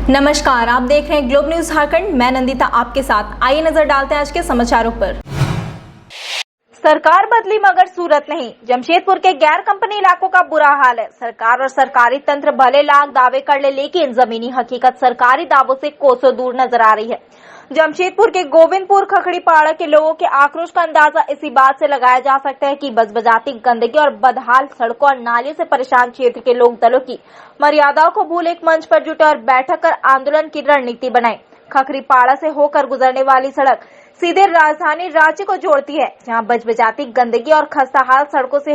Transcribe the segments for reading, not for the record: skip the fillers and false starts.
नमस्कार, आप देख रहे हैं ग्लोब न्यूज झारखंड। मैं नंदिता आपके साथ। आइए नजर डालते हैं आज के समाचारों पर। सरकार बदली मगर सूरत नहीं। जमशेदपुर के गैर कंपनी इलाकों का बुरा हाल है। सरकार और सरकारी तंत्र भले लाख दावे कर ले, लेकिन जमीनी हकीकत सरकारी दावों से कोसों दूर नजर आ रही है। जमशेदपुर के गोविंदपुर खखड़ीपाड़ा के लोगों के आक्रोश का अंदाजा इसी बात से लगाया जा सकता है कि बजबजाती गंदगी और बदहाल सड़कों और नालियों से परेशान क्षेत्र के लोक दलों की मर्यादाओं को भूल एक मंच पर जुटे और बैठक कर आंदोलन की रणनीति बनाई। खखड़ीपाड़ा से होकर गुजरने वाली सड़क सीधे राजधानी रांची को जोड़ती है, जहां बजबजाती गंदगी और खस्ताहाल सड़कों से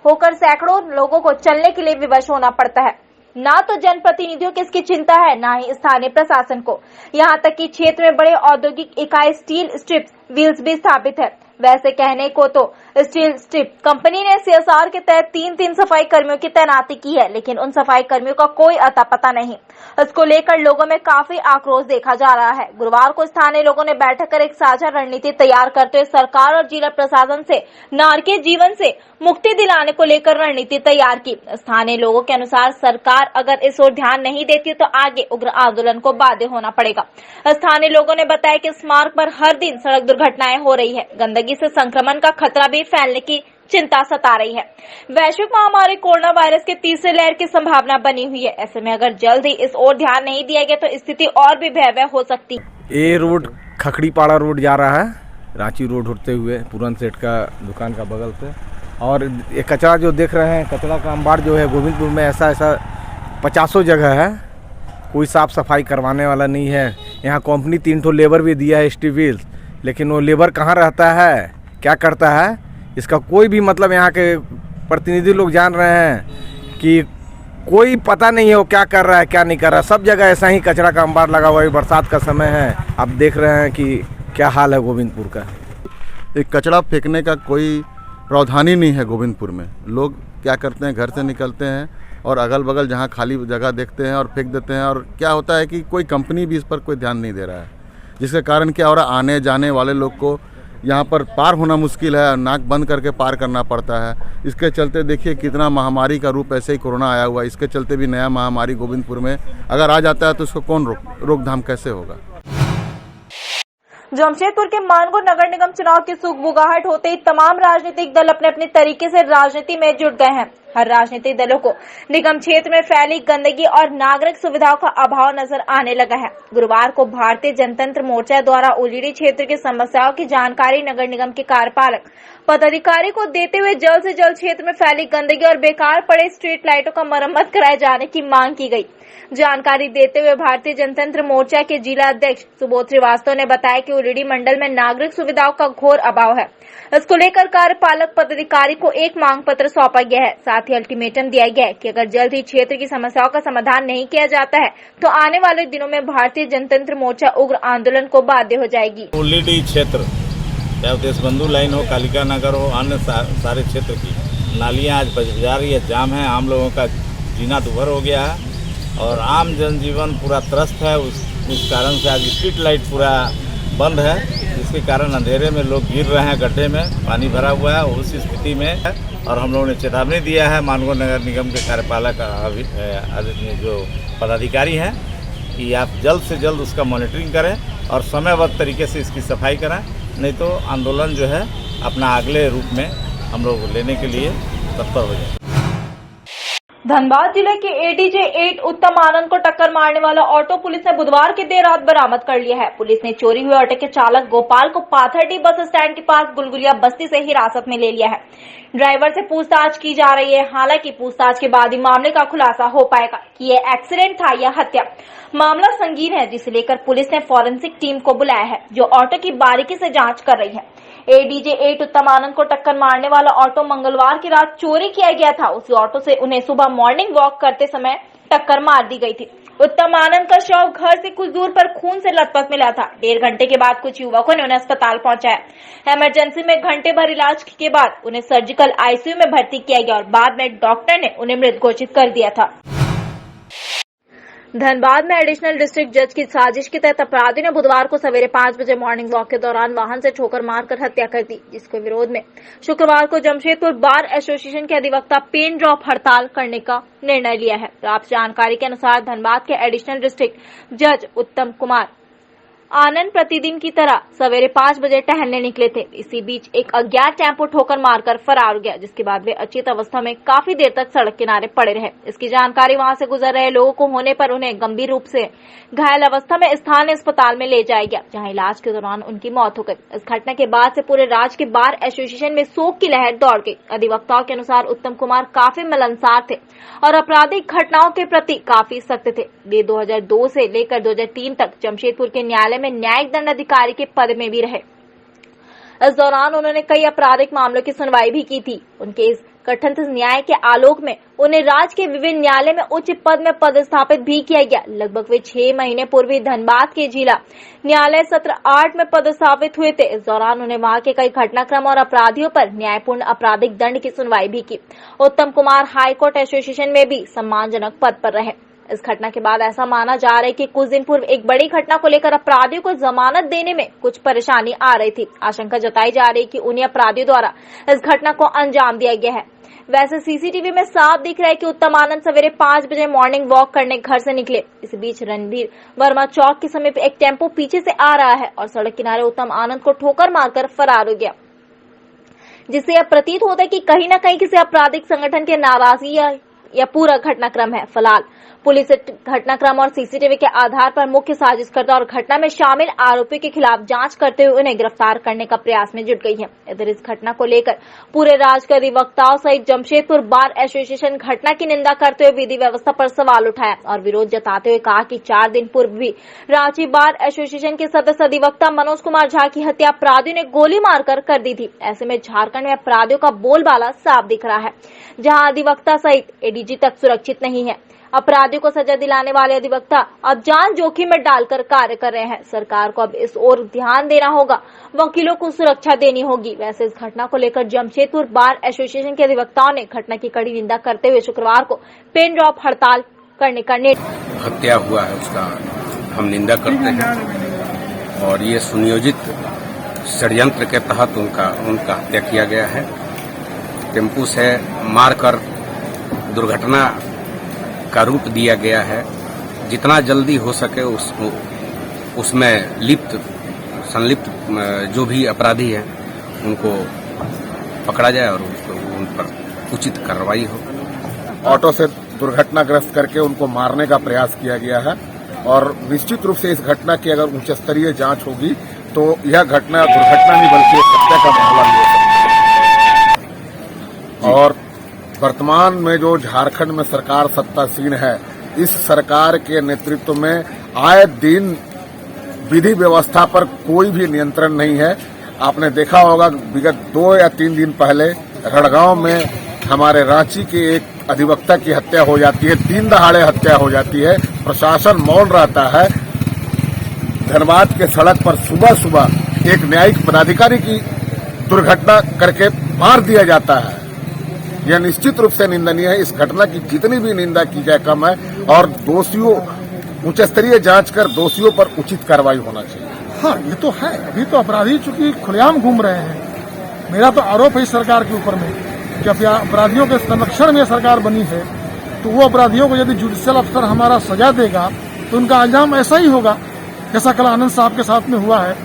होकर सैकड़ों लोगों को चलने के लिए विवश होना पड़ता है। ना तो जनप्रतिनिधियों की इसकी चिंता है, ना ही स्थानीय प्रशासन को। यहाँ तक कि क्षेत्र में बड़े औद्योगिक इकाई स्टील स्ट्रिप्स व्हील्स भी स्थापित है। वैसे कहने को तो स्टील स्ट्रिप कंपनी ने CSR के तहत तीन सफाई कर्मियों की तैनाती की है, लेकिन उन सफाई कर्मियों का कोई अता पता नहीं। इसको लेकर लोगों में काफी आक्रोश देखा जा रहा है। गुरुवार को स्थानीय लोगों ने बैठक कर एक साझा रणनीति तैयार करते हुए सरकार और जिला प्रशासन से नारकीय जीवन से मुक्ति दिलाने को लेकर रणनीति तैयार की। स्थानीय लोगों के अनुसार सरकार अगर इस ओर ध्यान नहीं देती तो आगे उग्र आंदोलन को बाध्य होना पड़ेगा। स्थानीय लोगों ने बताया कि इस मार्ग पर हर दिन सड़क दुर्घटनाएं हो रही है। गंदगी से संक्रमण का खतरा भी फैलने की चिंता सता रही है। वैश्विक महामारी कोरोना वायरस के तीसरे लहर की संभावना बनी हुई है। ऐसे में अगर जल्द ही इस ओर ध्यान नहीं दिया गया तो स्थिति और भी भयावह हो सकती है। ये रोड खखड़ीपाड़ा रोड जा रहा है, रांची रोड होते हुए पूरन सेठ का दुकान का बगल से। और ये कचरा जो देख रहे हैं, कचरा का अंबार जो है गोविंदपुर में ऐसा 50 जगह है, कोई साफ सफाई करवाने वाला नहीं है। यहाँ कंपनी 3 ठो लेबर भी दिया है स्टील व्हील्स, लेकिन वो लेबर कहाँ रहता है, क्या करता है, इसका कोई भी मतलब यहाँ के प्रतिनिधि लोग जान रहे हैं कि कोई पता नहीं है वो क्या कर रहा है क्या नहीं कर रहा है। सब जगह ऐसा ही कचरा का अंबार लगा हुआ है। बरसात का समय है, आप देख रहे हैं कि क्या हाल है गोविंदपुर का। एक कचरा फेंकने का कोई प्रावधान ही नहीं है गोविंदपुर में। लोग क्या करते हैं, घर से निकलते हैं और अगल बगल जहाँ खाली जगह देखते हैं और फेंक देते हैं। और क्या होता है कि कोई कंपनी भी इस पर कोई ध्यान नहीं दे रहा है, जिसके कारण क्या हो रहा है, आने जाने वाले लोग को यहाँ पर पार होना मुश्किल है, नाक बंद करके पार करना पड़ता है। इसके चलते देखिए कितना महामारी का रूप ऐसे ही कोरोना आया हुआ है। इसके चलते भी नया महामारी गोविंदपुर में अगर आ जाता है तो इसको कौन रोकथाम कैसे होगा। जमशेदपुर के मानगो नगर निगम चुनाव की सुगबुगाहट होते ही तमाम राजनीतिक दल अपने अपने तरीके से राजनीति में जुट गए हैं। हर राजनीतिक दलों को निगम क्षेत्र में फैली गंदगी और नागरिक सुविधाओं का अभाव नजर आने लगा है। गुरुवार को भारतीय जनतंत्र मोर्चा द्वारा उलीड़ी क्षेत्र की समस्याओं की जानकारी नगर निगम के कार्यपालक पदाधिकारी को देते हुए जल्द से जल्द क्षेत्र में फैली गंदगी और बेकार पड़े स्ट्रीट लाइटों का मरम्मत कराए जाने की मांग की गई। जानकारी देते हुए भारतीय जनतंत्र मोर्चा के जिला अध्यक्ष सुबोध श्रीवास्तव ने बताया कि उलीड़ी मंडल में नागरिक सुविधाओं का घोर अभाव है। इसको लेकर कार्यपालक पदाधिकारी को एक मांग पत्र सौंपा गया है। साथ ही अल्टीमेटम दिया गया है कि अगर जल्द ही क्षेत्र की समस्याओं का समाधान नहीं किया जाता है तो आने वाले दिनों में भारतीय जनतंत्र मोर्चा उग्र आंदोलन को बाध्य हो जाएगी। उलीड़ी क्षेत्र चाहे देशबंधु लाइन हो, कालिका नगर हो, अन्य सारे क्षेत्र की नालियां आज बज जा रही है, जाम है, आम लोगों का जीना दुभर हो गया है और आम जनजीवन पूरा त्रस्त है। उस कारण से आज स्ट्रीट लाइट पूरा बंद है, जिसके कारण अंधेरे में लोग गिर रहे हैं, गड्ढे में पानी भरा हुआ है। उस स्थिति में और हम लोगों ने चेतावनी दिया है मानगो नगर निगम के कार्यपालक जो पदाधिकारी हैं कि आप जल्द से जल्द उसका मॉनिटरिंग करें और समयबद्ध तरीके से इसकी सफाई कराएं, नहीं तो आंदोलन जो है अपना अगले रूप में हम लोग लेने के लिए तत्पर हो जाए। धनबाद जिले के ADJ 8 उत्तम आनंद को टक्कर मारने वाला ऑटो पुलिस ने बुधवार की देर रात बरामद कर लिया है। पुलिस ने चोरी हुए ऑटो के चालक गोपाल को पाथरडी बस स्टैंड के पास गुलगुलिया बस्ती से हिरासत में ले लिया है। ड्राइवर से पूछताछ की जा रही है। हालांकि पूछताछ के बाद ही मामले का खुलासा हो पाएगा कि ये एक्सीडेंट था या हत्या। मामला संगीन है, जिसे लेकर पुलिस ने फॉरेंसिक टीम को बुलाया है, जो ऑटो की बारीकी से जांच कर रही है। ADJ 8 उत्तम आनंद को टक्कर मारने वाला ऑटो मंगलवार की रात चोरी किया गया था। उसी ऑटो से उन्हें सुबह मॉर्निंग वॉक करते समय टक्कर मार दी गई थी। उत्तम आनंद का शव घर से कुछ दूर पर खून से लथपथ मिला था। 1.5 घंटे के बाद कुछ युवकों ने उन्हें अस्पताल पहुंचाया। इमरजेंसी में घंटे भर इलाज के बाद उन्हें सर्जिकल ICU में भर्ती किया गया और बाद में डॉक्टर ने उन्हें मृत घोषित कर दिया था। धनबाद में एडिशनल डिस्ट्रिक्ट जज की साजिश के तहत अपराधियों ने बुधवार को सवेरे 5 बजे मॉर्निंग वॉक के दौरान वाहन से ठोकर मारकर हत्या कर दी, जिसके विरोध में शुक्रवार को जमशेदपुर बार एसोसिएशन के अधिवक्ता पेन ड्रॉप हड़ताल करने का निर्णय लिया है। प्राप्त जानकारी के अनुसार धनबाद के एडिशनल डिस्ट्रिक्ट जज उत्तम कुमार आनंद प्रतिदिन की तरह सवेरे 5 बजे टहलने निकले थे। इसी बीच एक अज्ञात टेम्पो ठोकर मारकर फरार हो गया, जिसके बाद वे अचेत अवस्था में काफी देर तक सड़क किनारे पड़े रहे। इसकी जानकारी वहां से गुजर रहे लोगों को होने पर उन्हें गंभीर रूप से घायल अवस्था में स्थानीय अस्पताल में ले जाया गया, जहां इलाज के दौरान उनकी मौत हो गई। इस घटना के बाद से पूरे राज्य के बार एसोसिएशन में शोक की लहर दौड़ गई। अधिवक्ताओं के अनुसार उत्तम कुमार काफी मिलनसार थे और आपराधिक घटनाओं के प्रति काफी सख्त थे। वे 2002 से लेकर 2003 तक जमशेदपुर के न्यायालय में न्यायिक दंडाधिकारी के पद में भी रहे। इस दौरान उन्होंने कई आपराधिक मामलों की सुनवाई भी की थी। उनके इस कठिन न्याय के आलोक में उन्हें राज्य के विभिन्न न्यायालय में उच्च पद में पदस्थापित भी किया गया। लगभग वे 6 महीने पूर्व धनबाद के जिला न्यायालय सत्र 8 में पदस्थापित हुए थे। इस दौरान उन्हें वहां के कई घटनाक्रम और अपराधियों पर न्यायपूर्ण आपराधिक दंड की सुनवाई भी की। उत्तम कुमार हाईकोर्ट एसोसिएशन में भी सम्मानजनक पद पर रहे। इस घटना के बाद ऐसा माना जा रहा है कि कुछ दिन पूर्व एक बड़ी घटना को लेकर अपराधियों को जमानत देने में कुछ परेशानी आ रही थी। आशंका जताई जा रही है कि उन्हीं अपराधियों द्वारा इस घटना को अंजाम दिया गया है। वैसे सीसीटीवी में साफ दिख रहा है कि उत्तम आनंद सवेरे 5 बजे मॉर्निंग वॉक करने घर से निकले। इस बीच रणधीर वर्मा चौक के समीप एक टेम्पो पीछे से आ रहा है और सड़क किनारे उत्तम आनंद को ठोकर मारकर फरार हो गया, जिससे यह प्रतीत होता है कि कहीं न कहीं किसी आपराधिक संगठन के नाराजगी या पूरा घटनाक्रम है। फिलहाल पुलिस घटनाक्रम और सीसीटीवी के आधार पर मुख्य साजिशकर्ता और घटना में शामिल आरोपियों के खिलाफ जांच करते हुए उन्हें गिरफ्तार करने का प्रयास में जुट गई है। इधर इस घटना को लेकर पूरे राज्य के अधिवक्ताओं सहित जमशेदपुर बार एसोसिएशन घटना की निंदा करते हुए विधि व्यवस्था पर सवाल उठाया और विरोध जताते हुए कहा कि 4 दिन पूर्व भी रांची बार एसोसिएशन के सदस्य अधिवक्ता मनोज कुमार झा की हत्या अपराधियों ने गोली मारकर कर दी थी। ऐसे में झारखंड में अपराधियों का बोलबाला साफ दिख रहा है, जहां अधिवक्ता सहित एडीजी तक सुरक्षित नहीं है। अपराधियों को सजा दिलाने वाले अधिवक्ता अब जान जोखिम में डालकर कार्य कर रहे हैं। सरकार को अब इस ओर ध्यान देना होगा, वकीलों को सुरक्षा देनी होगी। वैसे इस घटना को लेकर जमशेदपुर बार एसोसिएशन के अधिवक्ताओं ने घटना की कड़ी निंदा करते हुए शुक्रवार को पेन ड्रॉप हड़ताल करने का निर्णय। हत्या हुआ है उसका हम निंदा करते हैं और ये सुनियोजित षड्यंत्र के तहत उनका हत्या किया गया है। टेम्पू से मारकर दुर्घटना का रूप दिया गया है। जितना जल्दी हो सके उसमें संलिप्त जो भी अपराधी हैं उनको पकड़ा जाए और उन पर उचित कार्रवाई हो। ऑटो से दुर्घटनाग्रस्त करके उनको मारने का प्रयास किया गया है और निश्चित रूप से इस घटना की अगर उच्च स्तरीय जांच होगी तो यह घटना दुर्घटना नहीं बल्कि एक हत्या का मामला हो सकता है। और वर्तमान में जो झारखंड में सरकार सत्तासीन है, इस सरकार के नेतृत्व में आए दिन विधि व्यवस्था पर कोई भी नियंत्रण नहीं है। आपने देखा होगा विगत 2 या 3 दिन पहले रड़गांव में हमारे रांची के एक अधिवक्ता की हत्या हो जाती है, दिन दहाड़े हत्या हो जाती है, प्रशासन मौन रहता है। धनबाद के सड़क पर सुबह सुबह एक न्यायिक पदाधिकारी की दुर्घटना करके मार दिया जाता है। यह निश्चित रूप से निंदनीय है। इस घटना की जितनी भी निंदा की जाए कम है और दोषियों उच्च स्तरीय जांच कर दोषियों पर उचित कार्रवाई होना चाहिए। हाँ, ये तो है। अभी तो अपराधी चूंकि खुलेआम घूम रहे हैं। मेरा तो आरोप है इस सरकार के ऊपर में कि अपराधियों के संरक्षण में सरकार बनी है, तो वो अपराधियों को यदि जुडिशियल अफसर हमारा सजा देगा तो उनका अंजाम ऐसा ही होगा जैसा कल आनंद साहब के साथ में हुआ है।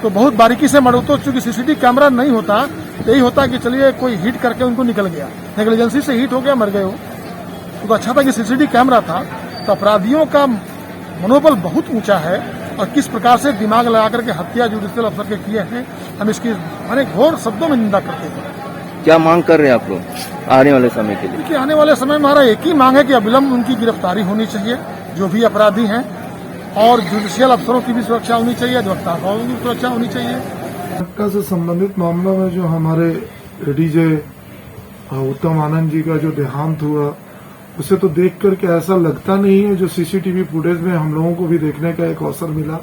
तो बहुत बारीकी से मरो, तो चूंकि सीसीटीवी कैमरा नहीं होता, यही होता कि चलिए कोई हिट करके उनको निकल गया, नेग्लिजेंसी से हिट हो गया, मर गए हो। तो अच्छा था कि सीसीटीवी कैमरा था। तो अपराधियों का मनोबल बहुत ऊंचा है और किस प्रकार से दिमाग लगा करके हत्या जुडिशियल अफसर के किए हैं, हम इसकी अनेक घोर शब्दों में निंदा करते हैं। क्या मांग कर रहे हैं आप लोग आने वाले समय के लिए? देखिए, आने वाले समय में हमारा एक ही मांग है कि अविलंब उनकी गिरफ्तारी होनी चाहिए, जो भी अपराधी हैं, और जुडिशियल अफसरों की भी सुरक्षा होनी चाहिए, अधिवक्ताओं की भी सुरक्षा होनी चाहिए। घटना से संबंधित मामला में जो हमारे एडीजे उत्तम आनंद जी का जो देहांत हुआ, उसे तो देख करके ऐसा लगता नहीं है। जो सीसीटीवी फुटेज में हम लोगों को भी देखने का एक अवसर मिला,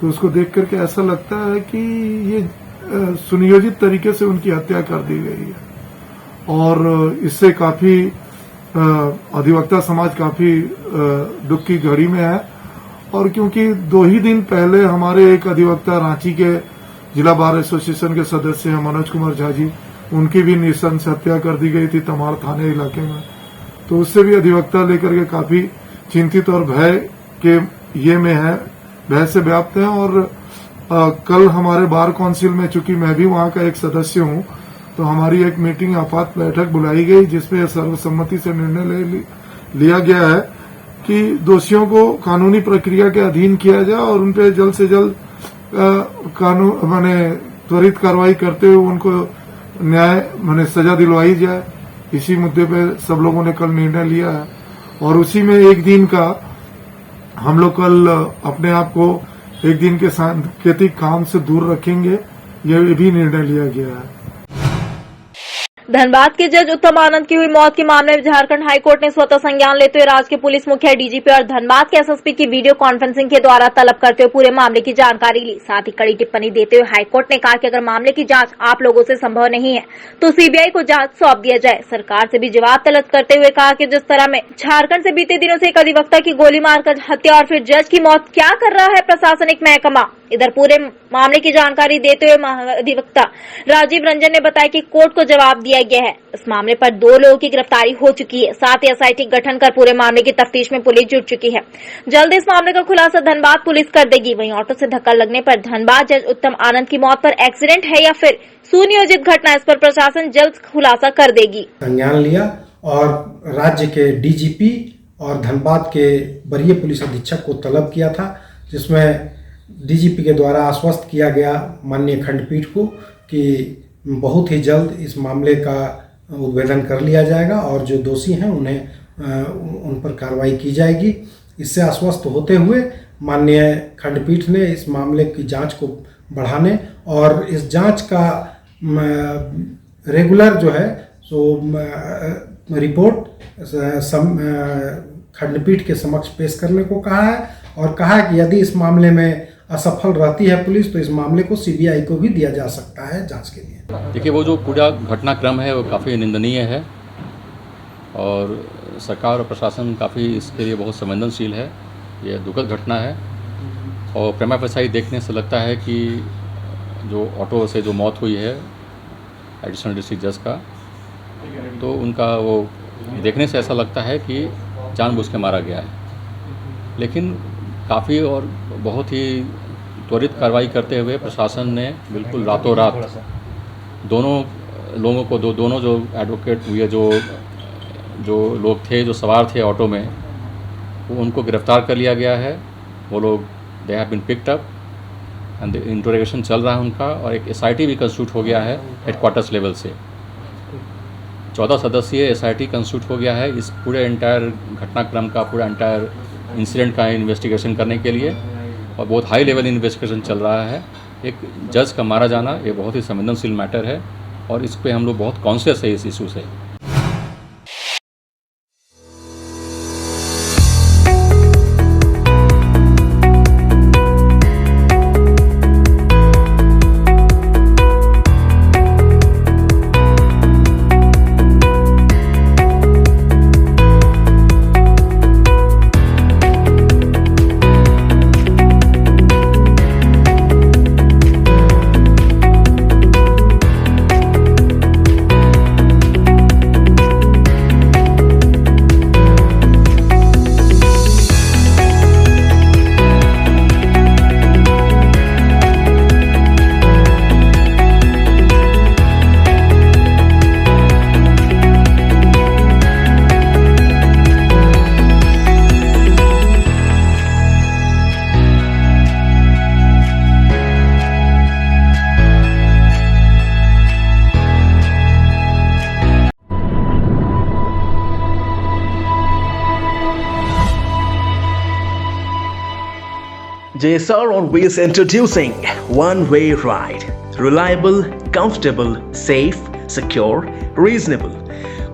तो उसको देख करके ऐसा लगता है कि ये सुनियोजित तरीके से उनकी हत्या कर दी गई है और इससे काफी अधिवक्ता समाज काफी दुख की घड़ी में है। और क्योंकि 2 ही दिन पहले हमारे एक अधिवक्ता रांची के जिला बार एसोसिएशन के सदस्य हैं मनोज कुमार झा जी, उनकी भी नृशंस हत्या कर दी गई थी तमाड़ थाने इलाके में। तो उससे भी अधिवक्ता लेकर के काफी चिंतित और भय के ये में है, भय से व्याप्त है। और कल हमारे बार काउंसिल में, चूंकि मैं भी वहां का एक सदस्य हूं, तो हमारी एक मीटिंग आपात बैठक बुलाई गई जिसमें सर्वसम्मति से निर्णय लिया गया है कि दोषियों को कानूनी प्रक्रिया के अधीन किया जाए और उन पर जल्द से जल्द त्वरित कार्रवाई करते हुए उनको न्याय सजा दिलवाई जाए। इसी मुद्दे पे सब लोगों ने कल निर्णय लिया है और उसी में एक दिन का हम लोग कल अपने आप को एक दिन के सांकेतिक काम से दूर रखेंगे, ये भी निर्णय लिया गया है। धनबाद के जज उत्तम आनंद की हुई मौत के मामले में झारखंड हाईकोर्ट ने स्वतः संज्ञान लेते हुए राज्य के पुलिस मुख्य डीजीपी और धनबाद के एसएसपी की वीडियो कॉन्फ्रेंसिंग के द्वारा तलब करते हुए पूरे मामले की जानकारी ली। साथ ही कड़ी टिप्पणी देते हुए हाईकोर्ट ने कहा कि अगर मामले की जांच आप लोगों से संभव नहीं है तो सीबीआई को जांच सौंप दिया जाए। सरकार से भी जवाब तलब करते हुए कहा कि जिस तरह में झारखंड से बीते दिनों से एक अधिवक्ता की गोली मारकर हत्या और फिर जज की मौत, क्या कर रहा है प्रशासनिक महकमा। इधर पूरे मामले की जानकारी देते हुए महाधिवक्ता राजीव रंजन ने बताया कि कोर्ट को जवाब दिया गया है। इस मामले पर 2 लोगों की गिरफ्तारी हो चुकी है। साथ ही एसआईटी गठन कर पूरे मामले की तफ्तीश में पुलिस जुट चुकी है। जल्द इस मामले का खुलासा धनबाद पुलिस कर देगी। वहीं ऑटो से धक्का लगने पर धनबाद जज उत्तम आनंद की मौत पर एक्सीडेंट है या फिर सुनियोजित घटना, इस पर प्रशासन जल्द खुलासा कर देगी। संज्ञान लिया और राज्य के डीजीपी और धनबाद के वरीय पुलिस अधीक्षक को तलब किया था, जिसमें डीजीपी के द्वारा आश्वस्त किया गया माननीय खंडपीठ को कि बहुत ही जल्द इस मामले का उद्भेदन कर लिया जाएगा और जो दोषी हैं उन पर कार्रवाई की जाएगी। इससे आश्वस्त होते हुए माननीय खंडपीठ ने इस मामले की जांच को बढ़ाने और इस जांच का रेगुलर जो है सो रिपोर्ट खंडपीठ के समक्ष पेश करने को कहा है और कहा है कि यदि इस मामले में असफल रहती है पुलिस तो इस मामले को सीबीआई को भी दिया जा सकता है जांच के लिए। देखिए, वो जो पूरा घटनाक्रम है वो काफ़ी निंदनीय है और सरकार और प्रशासन काफ़ी इसके लिए बहुत संवेदनशील है। ये दुखद घटना है और प्रेमा फसाई देखने से लगता है कि जो ऑटो से जो मौत हुई है एडिशनल डिस्ट्रिक्ट जज का, तो उनका वो देखने से ऐसा लगता है कि जानबूझ के मारा गया है। लेकिन काफ़ी और बहुत ही त्वरित कार्रवाई करते हुए प्रशासन ने बिल्कुल रातों रात दोनों लोगों को दोनों जो एडवोकेट हुए जो लोग थे जो सवार थे ऑटो में, वो उनको गिरफ्तार कर लिया गया है। वो लोग they have been picked up and interrogation चल रहा है उनका और एक एसआईटी भी कंस्टिट्यूट हो गया है हेडक्वार्टर्स लेवल से। 14 सदस्यीय एसआईटी कंस्टिट्यूट हो गया है इस पूरे एंटायर घटनाक्रम का, पूरा एंटायर इंसिडेंट का इन्वेस्टिगेशन करने के लिए और बहुत हाई लेवल इन्वेस्टिगेशन चल रहा है। एक जज का मारा जाना ये बहुत ही संवेदनशील मैटर है और इस पे हम लोग बहुत कॉन्शियस है इस इशू से। JSR on Wheels introducing one-way ride. Reliable, comfortable, safe, secure, reasonable.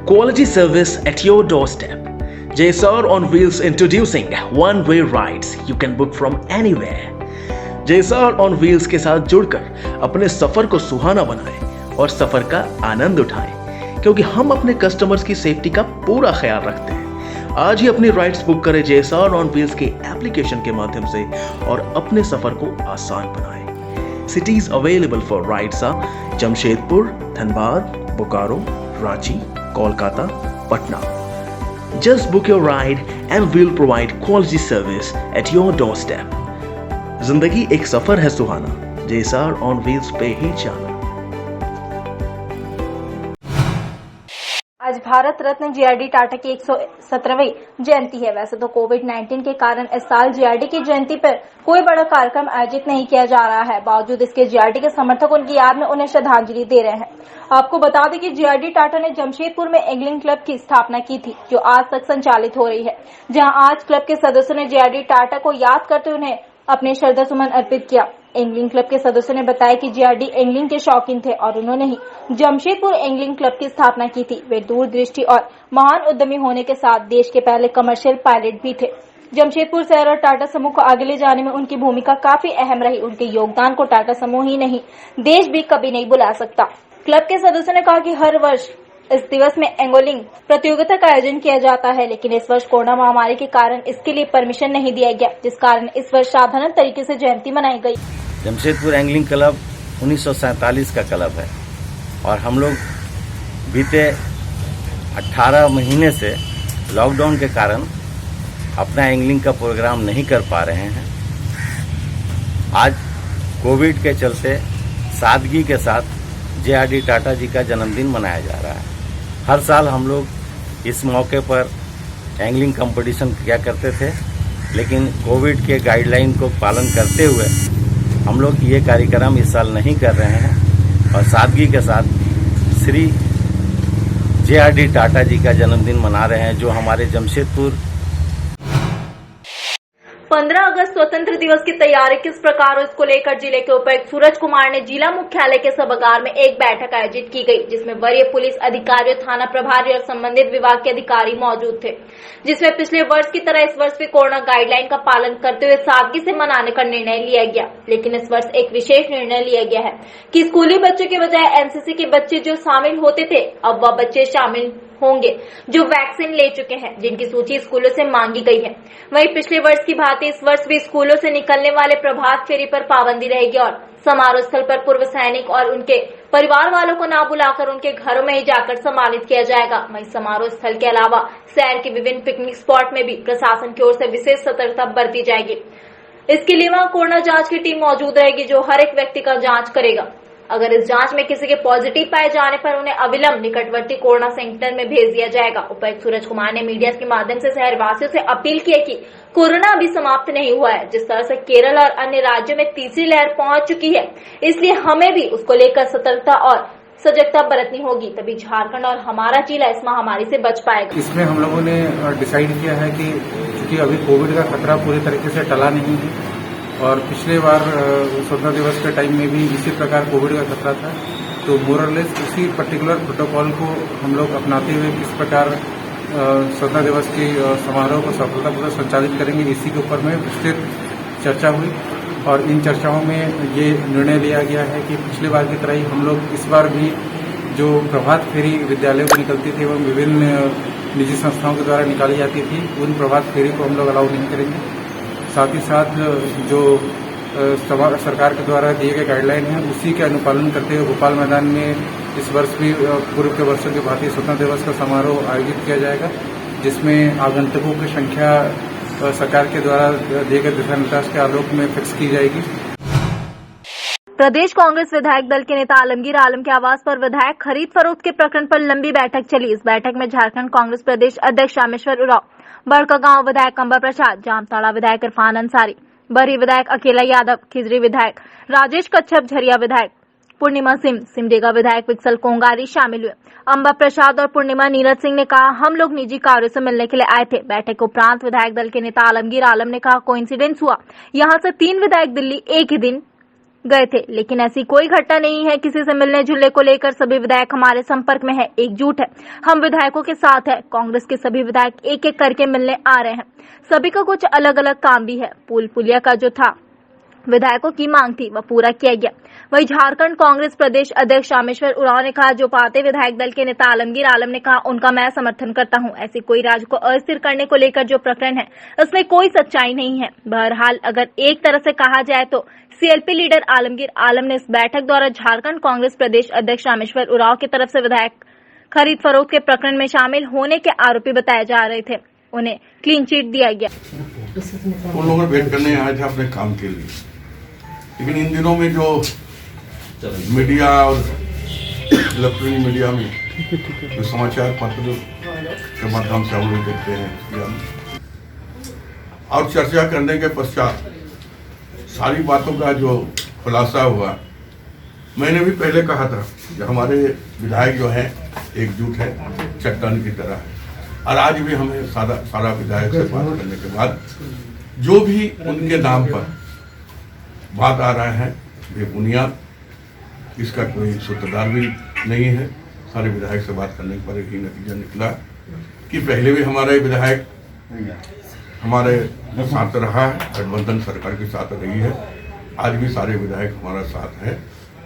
Quality service at your doorstep. JSR on Wheels introducing one-way rides. You can book from anywhere. JSR on Wheels के साथ जुड़कर अपने सफर को सुहाना बनाएं और सफर का आनंद उठाएं, क्योंकि हम अपने कस्टमर्स की सेफ्टी का पूरा ख्याल रखते हैं। आज ही अपनी राइड्स बुक करें JSR ऑन व्हील्स के एप्लीकेशन के माध्यम से और अपने सफर को आसान बनाएं। Cities available for rides are Jamshedpur, Dhanbad, Bokaro, Ranchi, Kolkata, Patna. Just book your ride and we'll provide quality service at your doorstep. जिंदगी एक सफर है सुहाना, JSR ऑन व्हील्स पे ही जाना। आज भारत रत्न जीआरडी टाटा की 117वीं जयंती है। वैसे तो कोविड-19 के कारण इस साल जीआरडी की जयंती पर कोई बड़ा कार्यक्रम आयोजित नहीं किया जा रहा है। बावजूद इसके जीआरडी के समर्थक उनकी याद में उन्हें श्रद्धांजलि दे रहे हैं। आपको बता दें कि जीआरडी टाटा ने जमशेदपुर में एंगलिंग क्लब की स्थापना की थी, जो आज तक संचालित हो रही है, जहां आज क्लब के सदस्यों ने जीआरडी टाटा को याद करते उन्हें अपने श्रद्धा सुमन अर्पित किया। एंगलिंग क्लब के सदस्यों ने बताया कि जीआरडी एंगलिंग के शौकीन थे और उन्होंने ही जमशेदपुर एंगलिंग क्लब की स्थापना की थी। वे दूरदृष्टि और महान उद्यमी होने के साथ देश के पहले कमर्शियल पायलट भी थे। जमशेदपुर शहर और टाटा समूह को आगे ले जाने में उनकी भूमिका काफी अहम रही। उनके योगदान को टाटा समूह ही नहीं, देश भी कभी नहीं भुला सकता। क्लब के सदस्यों ने कहा कि हर वर्ष इस दिवस में एंगलिंग प्रतियोगिता का आयोजन किया जाता है, लेकिन इस वर्ष कोरोना महामारी के कारण इसके लिए परमिशन नहीं दिया गया, जिस कारण इस वर्ष साधारण तरीके से जयंती मनाई गई। जमशेदपुर एंगलिंग क्लब 1947 का क्लब है और हम लोग बीते 18 महीने से लॉकडाउन के कारण अपना एंगलिंग का प्रोग्राम नहीं कर पा रहे हैं। आज कोविड के चलते सादगी के साथ जीआरडी टाटा जी का जन्मदिन मनाया जा रहा है। हर साल हम लोग इस मौके पर एंगलिंग कंपटीशन किया करते थे, लेकिन कोविड के गाइडलाइन को पालन करते हुए हम लोग ये कार्यक्रम इस साल नहीं कर रहे हैं और सादगी के साथ श्री जीआरडी टाटा जी का जन्मदिन मना रहे हैं, जो हमारे जमशेदपुर 15 अगस्त स्वतंत्र दिवस की तैयारी किस प्रकार हो, इसको लेकर जिले के उपायुक्त सूरज कुमार ने जिला मुख्यालय के सभागार में एक बैठक आयोजित की गई, जिसमें वरीय पुलिस अधिकारियों, थाना प्रभारी और संबंधित विभाग के अधिकारी मौजूद थे। जिसमें पिछले वर्ष की तरह इस वर्ष भी कोरोना गाइडलाइन का पालन करते हुए सादगी से मनाने का निर्णय लिया गया, लेकिन इस वर्ष एक विशेष निर्णय लिया गया है कि स्कूली बच्चों के बजाय एनसीसी के बच्चे जो शामिल होते थे, अब वह बच्चे शामिल होंगे जो वैक्सीन ले चुके हैं, जिनकी सूची स्कूलों से मांगी गई है। वहीं पिछले वर्ष की भांति इस वर्ष भी स्कूलों से निकलने वाले प्रभात फेरी पर पाबंदी रहेगी और समारोह स्थल पर पूर्व सैनिक और उनके परिवार वालों को ना बुलाकर उनके घरों में ही जाकर सम्मानित किया जाएगा। वहीं समारोह स्थल के अलावा शहर के विभिन्न पिकनिक स्पॉट में भी प्रशासन की ओर से विशेष सतर्कता बरती जाएगी। इसके लिए वहां कोरोना जांच की टीम मौजूद रहेगी, जो हर एक व्यक्ति का जांच करेगा। अगर इस जांच में किसी के पॉजिटिव पाए जाने पर उन्हें अविलंब निकटवर्ती कोरोना सेंटर में भेज दिया जाएगा। उपायुक्त सूरज कुमार ने मीडिया के माध्यम से शहरवासियों से अपील की है कि कोरोना अभी समाप्त नहीं हुआ है। जिस तरह से केरल और अन्य राज्यों में तीसरी लहर पहुंच चुकी है, इसलिए हमें भी उसको लेकर सतर्कता और सजगता बरतनी होगी, तभी झारखंड और हमारा जिला इस महामारी से बच पाएगा। इसमें हम लोगों ने डिसाइड किया है कि चूंकि अभी कोविड का खतरा पूरी तरीके से टला नहीं है और पिछले बार स्वतंत्रता दिवस के टाइम में भी इसी प्रकार कोविड का खतरा था, तो मोरलेस उसी पर्टिकुलर प्रोटोकॉल को हम लोग अपनाते हुए किस प्रकार स्वतंत्रता दिवस के समारोह को सफलतापूर्वक संचालित करेंगे, इसी के ऊपर में विस्तृत चर्चा हुई और इन चर्चाओं में ये निर्णय लिया गया है कि पिछले बार की तरह ही हम लोग इस बार भी जो प्रभात फेरी विद्यालयों को निकलती थी एवं विभिन्न निजी संस्थाओं के द्वारा निकाली जाती थी, उन प्रभात फेरी को हम लोग अलाउ नहीं करेंगे। साथ ही साथ जो सरकार के द्वारा दिए गए गाइडलाइन है उसी के अनुपालन करते हुए भोपाल मैदान में इस वर्ष भी पूर्व के वर्षों की भांति स्वतंत्रता दिवस का समारोह आयोजित किया जाएगा, जिसमें आगंतुकों की संख्या सरकार के द्वारा दिए गए दिशा निर्देश के आलोक में फिक्स की जाएगी। प्रदेश कांग्रेस विधायक दल के नेता आलमगीर आलम के आवास पर विधायक खरीद फरोख्त के प्रकरण पर लंबी बैठक चली। इस बैठक में झारखंड कांग्रेस प्रदेश अध्यक्ष रामेश्वर उरांव, बड़कागांव विधायक अंबा प्रसाद, जामताड़ा विधायक इरफान अंसारी, बरही विधायक अकेला यादव, खिजरी विधायक राजेश कच्छप, झरिया विधायक पूर्णिमा सिंह, सिमडेगा विधायक विक्सल कोंगारी शामिल हुए। अंबा प्रसाद और पूर्णिमा नीरज सिंह ने कहा, हम लोग निजी कार्यों से मिलने के लिए आए थे। बैठक के उपरांत विधायक दल के नेता आलमगीर आलम ने कहा, कोइंसिडेंस हुआ, यहां से 3 विधायक दिल्ली एक ही दिन गए थे, लेकिन ऐसी कोई घटना नहीं है। किसी से मिलने जुलने को लेकर सभी विधायक हमारे संपर्क में है, एकजुट है, हम विधायकों के साथ है। कांग्रेस के सभी विधायक एक एक करके मिलने आ रहे हैं, सभी का कुछ अलग अलग काम भी है। पुल पुलिया का जो था विधायकों की मांग थी वह पूरा किया गया। वहीं झारखंड कांग्रेस प्रदेश अध्यक्ष रामेश्वर उरांव ने कहा, जो पार्टी विधायक दल के नेता आलमगीर आलम ने कहा, उनका मैं समर्थन करता हूं। ऐसी कोई राज्य को अस्थिर करने को लेकर जो प्रकरण है उसमें कोई सच्चाई नहीं है। बहरहाल अगर एक तरह से कहा जाए तो सीएलपी लीडर आलमगीर आलम ने इस बैठक द्वारा झारखंड कांग्रेस प्रदेश अध्यक्ष रामेश्वर उरांव की तरफ से विधायक खरीद फरोख्त के प्रकरण में शामिल होने के आरोपी बताए जा रहे थे, उन्हें क्लीन चिट दिया गया। उन लोगों ने भेंट करने आए थे अपने काम के लिए, लेकिन इन दिनों में जो मीडिया और इलेक्ट्रॉनिक मीडिया में जो समाचार पत्र के माध्यम से हम लोग देखते हैं और चर्चा करने के पश्चात सारी बातों का जो खुलासा हुआ, मैंने भी पहले कहा था कि हमारे विधायक जो हैं एकजुट है, चट्टान की तरह है। और आज भी हमें सारा विधायक से बात करने के बाद जो भी उनके नाम पर बात आ रहा है बेबुनियाद, इसका कोई सूत्रधार भी नहीं है। सारे विधायक से बात करने पर ही नतीजा निकला कि पहले भी हमारे विधायक हमारे साथ रहा है, गठबंधन सरकार के साथ रही है, आज भी सारे विधायक हमारा साथ है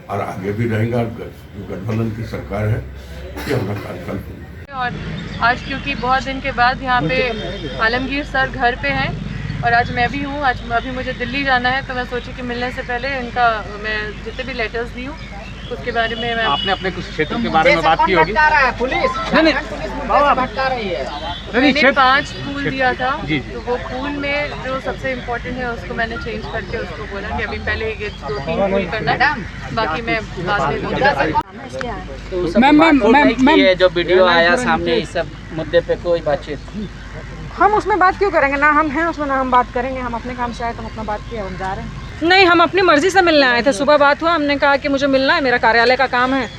और आगे भी रहेंगे। जो गठबंधन की सरकार है ये हमारा कार्यकाल। और आज क्योंकि बहुत दिन के बाद यहाँ पे आलमगीर सर घर पे हैं और आज मैं भी हूँ, आज अभी मुझे दिल्ली जाना है, तो मैं सोची कि मिलने से पहले इनका मैं जितने भी लेटर्स दी हूँ उसके बारे में मैं आपने अपने कुछ क्षेत्र के बारे में बात की होगी। मैंने 5 फूल दिया था, तो वो फूल में जो सबसे इम्पोर्टेंट है उसको मैंने चेंज करके उसको बोला कि अभी पहले ये 2-3 फूल करना है, बाकी मैं बाद में दूंगा। जो वीडियो आया सामने इस सब मुद्दे पे कोई बातचीत हम उसमें बात क्यों करेंगे, ना हम हैं उसमें ना हम बात करेंगे। हम अपने काम से आए तो हम अपना बात किया, हम जा रहे हैं। नहीं, हम अपनी मर्जी से मिलने आए थे। सुबह बात हुआ, हमने कहा कि मुझे मिलना है, मेरा कार्यालय का काम है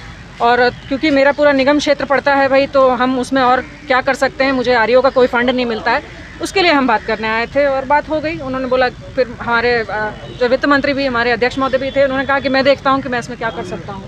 और क्योंकि मेरा पूरा निगम क्षेत्र पड़ता है भाई, तो हम उसमें और क्या कर सकते हैं, मुझे आरईओ का कोई फंड नहीं मिलता है, उसके लिए हम बात करने आए थे और बात हो गई। उन्होंने बोला, फिर हमारे जो वित्त मंत्री भी, हमारे अध्यक्ष महोदय भी थे, उन्होंने कहा कि मैं देखता हूँ कि मैं इसमें क्या कर सकता हूँ।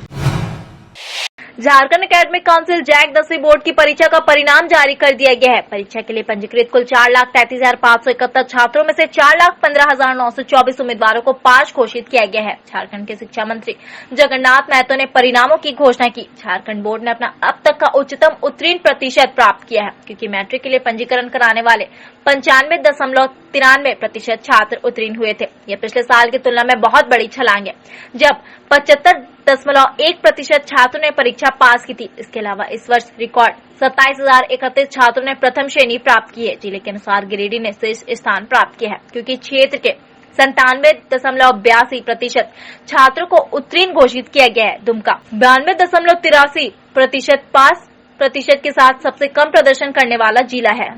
झारखंड एकेडमिक काउंसिल जैक 10वीं बोर्ड की परीक्षा का परिणाम जारी कर दिया गया है। परीक्षा के लिए पंजीकृत कुल 4,33,571 छात्रों में से 4,15,924 उम्मीदवारों को पास घोषित किया गया है। झारखंड के शिक्षा मंत्री जगन्नाथ महतो ने परिणामों की घोषणा की। झारखंड बोर्ड ने अपना अब तक का उच्चतम उत्तीर्ण प्रतिशत प्राप्त किया है, क्योंकि मैट्रिक के लिए पंजीकरण कराने वाले 95.93% छात्र उत्तीर्ण हुए थे। यह पिछले साल की तुलना में बहुत बड़ी छलांग है, जब 75.1% छात्रों ने परीक्षा पास की थी। इसके अलावा इस वर्ष रिकॉर्ड 27,031 छात्रों ने प्रथम श्रेणी प्राप्त की है। जिले के अनुसार गिरिडीह ने शीर्ष स्थान प्राप्त किया है, क्योंकि क्षेत्र के 97.82% छात्रों को उत्तीर्ण घोषित किया गया है। दुमका 92.83% पास प्रतिशत के साथ सबसे कम प्रदर्शन करने वाला जिला है।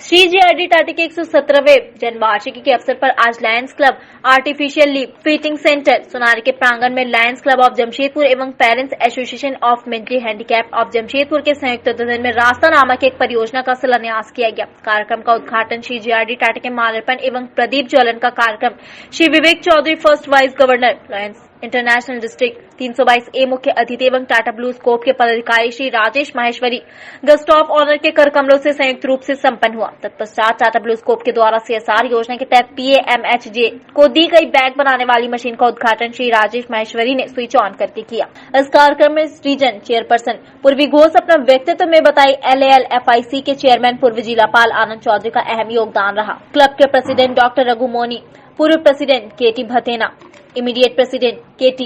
CGRD टाटी के 117वें जन्मवार्षिकी के अवसर पर आज Lions club artificial leaf fitting centre Sonari के प्रांगण में लायंस क्लब ऑफ जमशेदपुर एवं parents association of mentally handicap of Jamshedpur के संयुक्त तत्वाधान में रास्ता नामक एक परियोजना का शिलान्यास किया गया। कार्यक्रम का उद्घाटन CGRD टाटी के माल्यार्पण एवं प्रदीप ज्वलन का कार्यक्रम Shri Vivek Chaudhary first vice governor Lions International district 322A मुख्य अतिथि एवं टाटा ब्लू स्कोप के पदाधिकारी Shri Rajesh Maheshwari guest of honour के कर कमलों से संयुक्त रूप से संपन्न हुआ। तत्पश्चात टाटा ब्लू स्कोप के द्वारा CSR योजना के तहत PAMHJ को दी गई बैग बनाने वाली मशीन का उद्घाटन श्री राजेश माहेश्वरी ने स्विच ऑन करके किया। इस कार्यक्रम में रीजन चेयरपर्सन पूर्वी घोष अपना व्यक्तित्व में बताई LALFIC के चेयरमैन पूर्व जिलापाल आनंद चौधरी का अहम योगदान रहा। क्लब के प्रेसिडेंट डॉक्टर रघु मोनी, पूर्व president KT Bhatena, immediate president KT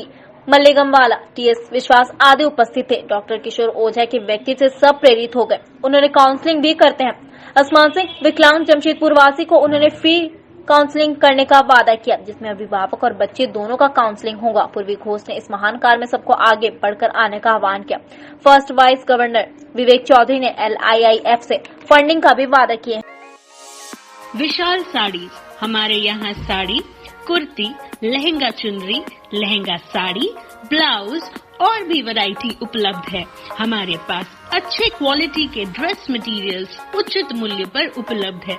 Mallegamwala, TS Vishwas आदि उपस्थित थे। डॉक्टर किशोर ओझा के व्यक्ति से सब प्रेरित हो गए। उन्होंने काउंसलिंग भी करते हैं। आसमान सिंह विकलांग जमशेदपुर वासी को उन्होंने फ्री काउंसलिंग करने का वादा किया, जिसमें अभिभावक और बच्चे दोनों का काउंसलिंग होगा। पूर्वी घोष ने इस महान कार्य में सबको आगे बढ़कर आने का आह्वान किया। फर्स्ट वाइस गवर्नर विवेक चौधरी ने LIIF से फंडिंग का भी वादा किया। विशाल साड़ी, हमारे यहाँ साड़ी, कुर्ती, लहंगा चुनरी, लहंगा साड़ी, ब्लाउज और भी वैरायटी उपलब्ध है। हमारे पास अच्छे क्वालिटी के ड्रेस मटेरियल्स उचित मूल्य पर उपलब्ध है।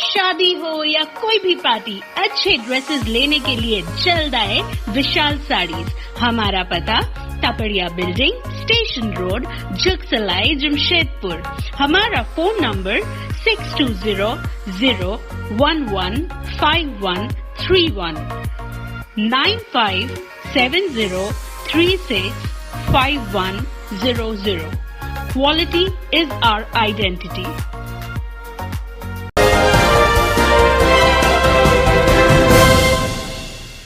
शादी हो या कोई भी पार्टी, अच्छे ड्रेसेस लेने के लिए जल्द आए विशाल साड़ीज। हमारा पता Tapadia building, station road, Jugsalai, Jamshedpur. हमारा phone number 62001151 31 9570365100. Quality is our identity.